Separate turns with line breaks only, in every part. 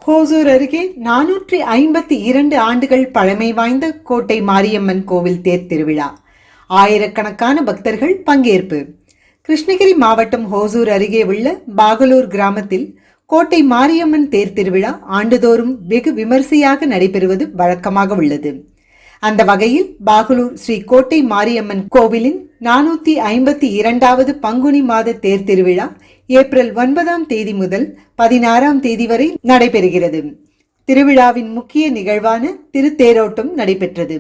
ஹோசூர் அருகே 452 ஆண்டுகள் பழமை வாய்ந்த கோட்டை மாரியம்மன் கோவில் தேர் திருவிழா. ஆயிரக்கணக்கான பக்தர்கள் பங்கேற்பு. கிருஷ்ணகிரி மாவட்டம் ஹோசூர் அருகே உள்ள பாகலூர் கிராமத்தில் கோட்டை மாரியம்மன் தேர் திருவிழா ஆண்டுதோறும் வெகு விமரிசையாக நடைபெறுவது வழக்கமாக உள்ளது. அந்த வகையில் பாகலூர் ஸ்ரீ கோட்டை மாரியம்மன் கோவிலின் 452வது பங்குனி மாத தேர் திருவிழா ஏப்ரல் 9ஆம் தேதி முதல் 16ஆம் தேதி வரை நடைபெறுகிறது. திருவிழாவின் முக்கிய நிகழ்வான திருத்தேரோட்டம் நடைபெற்றது.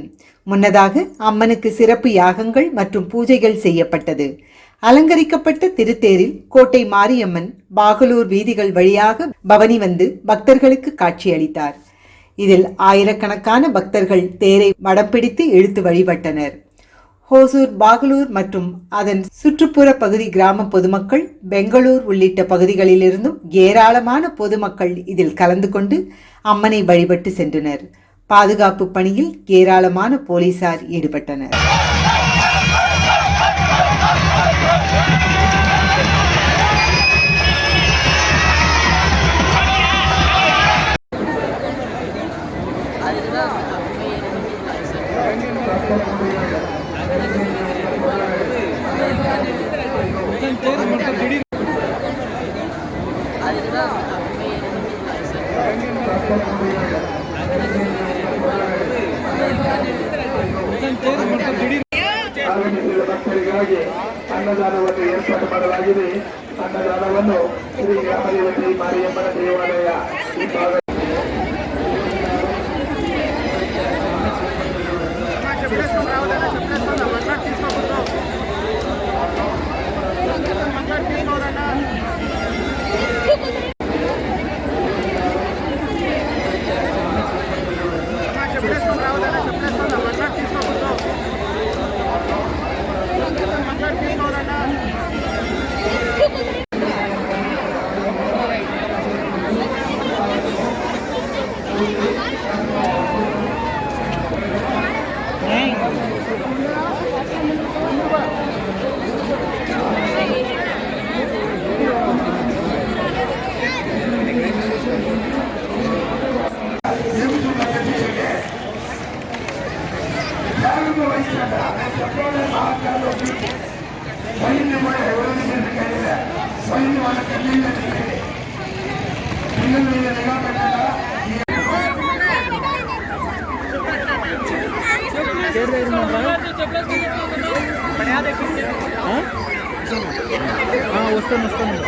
முன்னதாக அம்மனுக்கு சிறப்பு யாகங்கள் மற்றும் பூஜைகள் செய்யப்பட்டது. அலங்கரிக்கப்பட்ட திருத்தேரில் கோட்டை மாரியம்மன் பாகலூர் வீதிகள் வழியாக பவனி வந்து பக்தர்களுக்கு காட்சியளித்தார். இதில் ஆயிரக்கணக்கான பக்தர்கள் தேரை வடம் பிடித்து இழுத்து வழிபட்டனர். ஹோசூர், பாகலூர் மற்றும் அதன் சுற்றுப்புற பகுதி கிராம பொதுமக்கள், பெங்களூர் உள்ளிட்ட பகுதிகளிலிருந்தும் ஏராளமான பொதுமக்கள் இதில் கலந்து கொண்டு அம்மனை வழிபட்டு சென்றனர். பாதுகாப்பு பணியில் ஏராளமான போலீசார் ஈடுபட்டனர்.
ಭಕ್ತರಿಗಾಗಿ ಅನ್ನದಾನವನ್ನು ಏರ್ಪಾಡು ಮಾಡಲಾಗಿದೆ. ಅನ್ನದಾನವನ್ನು ಶ್ರೀ ಗ್ರಾಮದೇವತೆ ಮಾರಿಯಮ್ಮನ ದೇವಾಲಯ ಈ ಭಾಗ
వస్తాను